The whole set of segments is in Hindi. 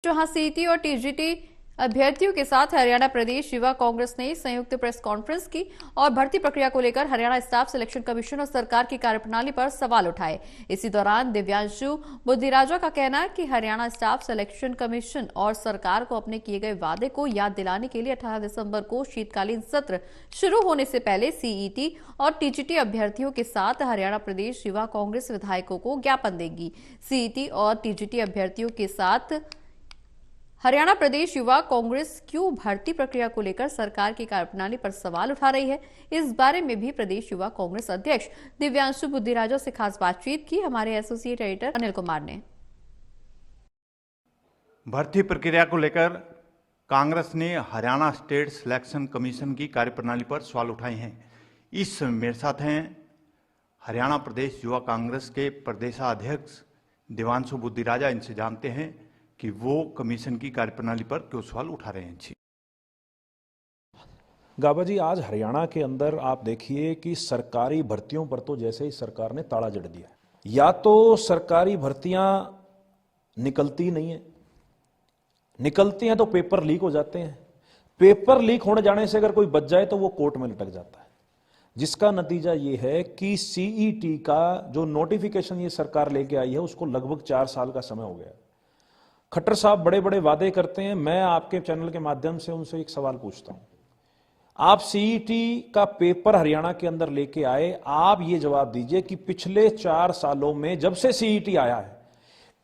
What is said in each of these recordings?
जहां सीईटी और टीजीटी अभ्यर्थियों के साथ हरियाणा प्रदेश युवा कांग्रेस ने संयुक्त प्रेस कॉन्फ्रेंस की और भर्ती प्रक्रिया को लेकर हरियाणा स्टाफ सिलेक्शन कमीशन और सरकार की कार्यप्रणाली पर सवाल उठाए। इसी दौरान दिव्यांशु बुद्धिराजा का कहना है कि हरियाणा स्टाफ सिलेक्शन कमीशन और सरकार को अपने किए गए वादे को याद दिलाने के लिए 18 दिसंबर को शीतकालीन सत्र शुरू होने से पहले सीईटी और टीजीटी अभ्यर्थियों के साथ हरियाणा प्रदेश युवा कांग्रेस विधायकों को ज्ञापन देगी। सीईटी और टीजीटी अभ्यर्थियों के साथ हरियाणा प्रदेश युवा कांग्रेस क्यों भर्ती प्रक्रिया को लेकर सरकार की कार्यप्रणाली पर सवाल उठा रही है, इस बारे में भी प्रदेश युवा कांग्रेस अध्यक्ष दिव्यांशु बुद्धिराजा से खास बातचीत की हमारे एसोसिएट एडिटर अनिल कुमार ने। भर्ती प्रक्रिया को लेकर कांग्रेस ने हरियाणा स्टेट सिलेक्शन कमीशन की कार्यप्रणाली पर सवाल उठाए हैं। इस समय मेरे साथ हैं हरियाणा प्रदेश युवा कांग्रेस के प्रदेशाध्यक्ष दिव्यांशु बुद्धिराजा। इनसे जानते हैं कि वो कमीशन की कार्यप्रणाली पर क्यों सवाल उठा रहे हैं। जी गाबा जी, आज हरियाणा के अंदर आप देखिए कि सरकारी भर्तियों पर तो जैसे ही सरकार ने ताला जड़ दिया, या तो सरकारी भर्तियां निकलती नहीं है, निकलती हैं तो पेपर लीक हो जाते हैं, पेपर लीक होने जाने से अगर कोई बच जाए तो वो कोर्ट में लटक जाता है, जिसका नतीजा ये है कि सीईटी का जो नोटिफिकेशन ये सरकार लेके आई है उसको लगभग 4 साल का समय हो गया। खट्टर साहब बड़े बड़े वादे करते हैं। मैं आपके चैनल के माध्यम से उनसे एक सवाल पूछता हूं, आप सीईटी का पेपर हरियाणा के अंदर लेके आए, आप ये जवाब दीजिए कि पिछले 4 सालों में जब से सीईटी आया है,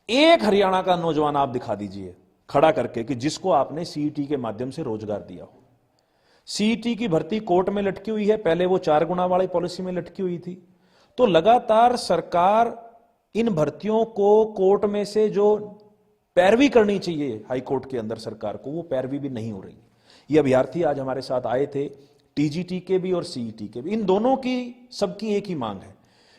एक हरियाणा का नौजवान आप दिखा दीजिए खड़ा करके कि जिसको आपने सीईटी के माध्यम से रोजगार दिया हो। सीईटी की भर्ती कोर्ट में लटकी हुई है, पहले वो 4 गुना वाली पॉलिसी में लटकी हुई थी। तो लगातार सरकार इन भर्तियों को कोर्ट में से जो पैरवी करनी चाहिए हाई कोर्ट के अंदर सरकार को, वो पैरवी भी नहीं हो रही। ये अभ्यर्थी आज हमारे साथ आए थे, टीजीटी के भी और सीईटी के भी। इन दोनों की सबकी एक ही मांग है,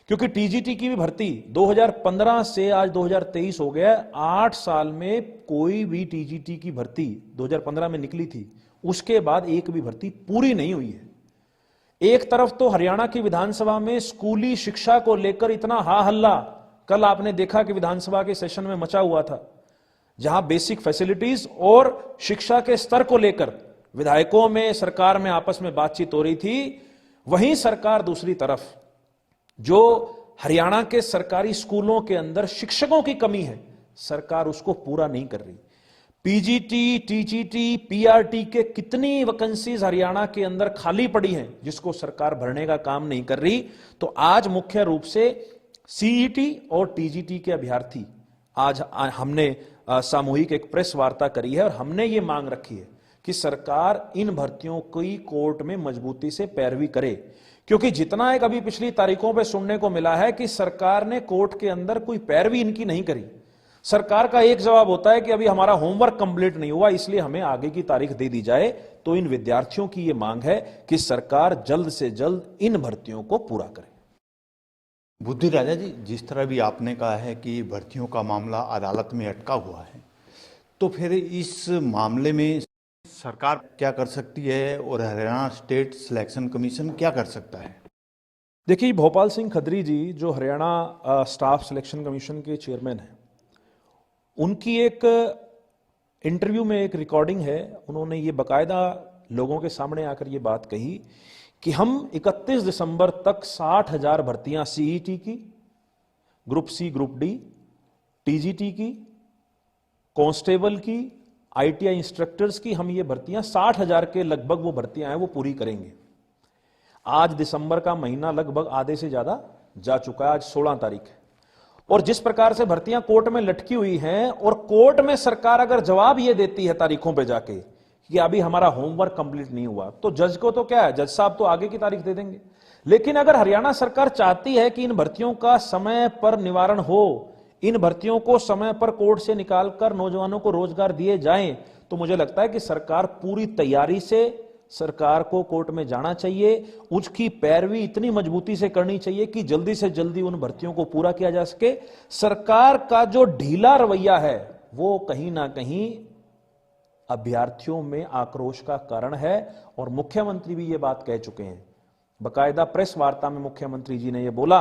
क्योंकि टीजीटी की भी भर्ती 2015 से आज 2023 हो गया, 8 साल में कोई भी टीजीटी की भर्ती 2015 में निकली थी, उसके बाद एक भी भर्ती पूरी नहीं हुई है। एक तरफ तो हरियाणा की विधानसभा में स्कूली शिक्षा को लेकर इतना हा हल्ला कल आपने देखा कि विधानसभा के सेशन में मचा हुआ था, जहां बेसिक फैसिलिटीज और शिक्षा के स्तर को लेकर विधायकों में सरकार में आपस में बातचीत हो रही थी। वहीं सरकार दूसरी तरफ जो हरियाणा के सरकारी स्कूलों के अंदर शिक्षकों की कमी है, सरकार उसको पूरा नहीं कर रही। पीजीटी, टीजीटी, पीआरटी के कितनी वैकेंसीज हरियाणा के अंदर खाली पड़ी हैं जिसको सरकार भरने का काम नहीं कर रही। तो आज मुख्य रूप से सीईटी और टीजीटी के अभ्यर्थी आज हमने सामूहिक एक प्रेस वार्ता करी है और हमने ये मांग रखी है कि सरकार इन भर्तियों की कोर्ट में मजबूती से पैरवी करे, क्योंकि जितना एक अभी पिछली तारीखों पे सुनने को मिला है कि सरकार ने कोर्ट के अंदर कोई पैरवी इनकी नहीं करी। सरकार का एक जवाब होता है कि अभी हमारा होमवर्क कंप्लीट नहीं हुआ, इसलिए हमें आगे की तारीख दे दी जाए। तो इन विद्यार्थियों की यह मांग है कि सरकार जल्द से जल्द इन भर्तियों को पूरा करे। बुद्धिराजा जी, जिस तरह भी आपने कहा है कि भर्तियों का मामला अदालत में अटका हुआ है, तो फिर इस मामले में सरकार क्या कर सकती है और हरियाणा स्टेट सिलेक्शन कमीशन क्या कर सकता है? देखिए, भोपाल सिंह खत्री जी जो हरियाणा स्टाफ सिलेक्शन कमीशन के चेयरमैन हैं, उनकी एक इंटरव्यू में एक रिकॉर्डिंग है, उन्होंने ये बाकायदा लोगों के सामने आकर ये बात कही कि हम 31 दिसंबर तक 60,000 भर्तियां सीईटी की, group C, group D, TGT की, कांस्टेबल की, आईटीआई इंस्ट्रक्टर्स की, हम ये भर्तियां 60,000 के लगभग वो भर्तियां हैं वो पूरी करेंगे। आज दिसंबर का महीना लगभग आधे से ज्यादा जा चुका है, आज 16 तारीख है। और जिस प्रकार से भर्तियां कोर्ट में लटकी हुई हैं और कोर्ट में सरकार अगर जवाब ये देती है तारीखों पे जाके कि अभी हमारा होमवर्क कंप्लीट नहीं हुआ, तो जज को तो क्या है, जज साहब तो आगे की तारीख दे देंगे। लेकिन अगर हरियाणा सरकार चाहती है कि इन भर्तियों का समय पर निवारण हो, इन भर्तियों को समय पर कोर्ट से निकालकर नौजवानों को रोजगार दिए जाएं, तो मुझे लगता है कि सरकार पूरी तैयारी से सरकार को कोर्ट में जाना चाहिए, उसकी पैरवी इतनी मजबूती से करनी चाहिए कि जल्दी से जल्दी उन भर्तियों को पूरा किया जा सके। सरकार का जो ढीला रवैया है वो कहीं ना कहीं अभ्यर्थियों में आक्रोश का कारण है और मुख्यमंत्री भी ये बात कह चुके हैं। बकायदा प्रेस वार्ता में मुख्यमंत्री जी ने यह बोला,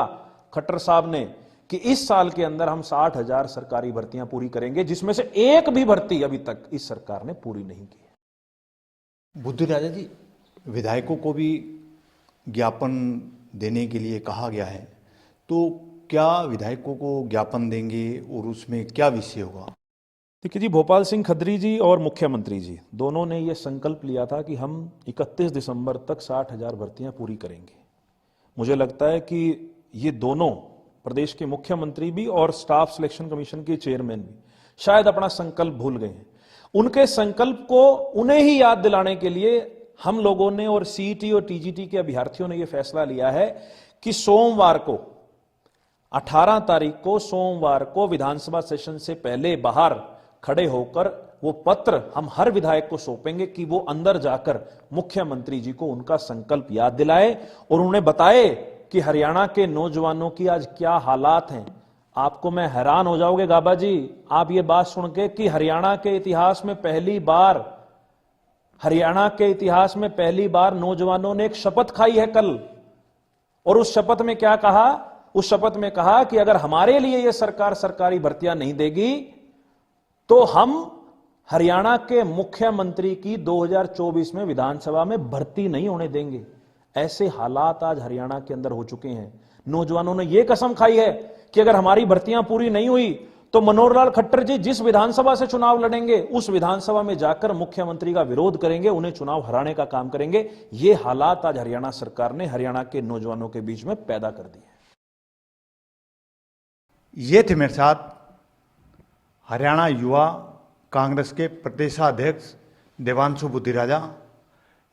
खट्टर साहब ने, कि इस साल के अंदर हम 60,000 सरकारी भर्तियां पूरी करेंगे, जिसमें से एक भी भर्ती अभी तक इस सरकार ने पूरी नहीं की है। बुद्धि राजा जी, विधायकों को भी ज्ञापन देने के लिए कहा गया है, तो क्या विधायकों को ज्ञापन देंगे और उसमें क्या विषय होगा? देखिए जी, भोपाल सिंह खत्री जी और मुख्यमंत्री जी दोनों ने यह संकल्प लिया था कि हम 31 दिसंबर तक 60,000 भर्तियां पूरी करेंगे। मुझे लगता है कि ये दोनों, प्रदेश के मुख्यमंत्री भी और स्टाफ सिलेक्शन कमीशन के चेयरमैन भी, शायद अपना संकल्प भूल गए हैं। उनके संकल्प को उन्हें ही याद दिलाने के लिए हम लोगों ने और सीईटी और टीजीटी के अभ्यर्थियों ने यह फैसला लिया है कि सोमवार को 18 तारीख को सोमवार को विधानसभा सेशन से पहले बाहर खड़े होकर वो पत्र हम हर विधायक को सौंपेंगे कि वो अंदर जाकर मुख्यमंत्री जी को उनका संकल्प याद दिलाए और उन्हें बताए कि हरियाणा के नौजवानों की आज क्या हालात हैं। आपको मैं हैरान हो जाओगे गाबा जी, आप ये बात सुन के कि हरियाणा के इतिहास में पहली बार नौजवानों ने एक शपथ खाई है कल, और उस शपथ में क्या कहा? उस शपथ में कहा कि अगर हमारे लिए यह सरकार सरकारी भर्तियां नहीं देगी तो हम हरियाणा के मुख्यमंत्री की 2024 में विधानसभा में भर्ती नहीं होने देंगे। ऐसे हालात आज हरियाणा के अंदर हो चुके हैं। नौजवानों ने यह कसम खाई है कि अगर हमारी भर्तियां पूरी नहीं हुई तो मनोहर लाल खट्टर जी जिस विधानसभा से चुनाव लड़ेंगे उस विधानसभा में जाकर मुख्यमंत्री का विरोध करेंगे, उन्हें चुनाव हराने का काम करेंगे। ये हालात आज हरियाणा सरकार ने हरियाणा के नौजवानों के बीच में पैदा कर दिए। ये थे मेरे साथ हरियाणा युवा कांग्रेस के प्रदेशाध्यक्ष देवांशु बुद्धि राजा।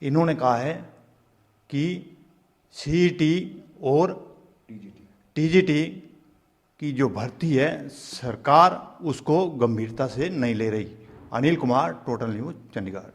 इन्होंने कहा है कि सीईटी और टीजीटी की जो भर्ती है सरकार उसको गंभीरता से नहीं ले रही। Anil Kumar, total news, Chandigarh.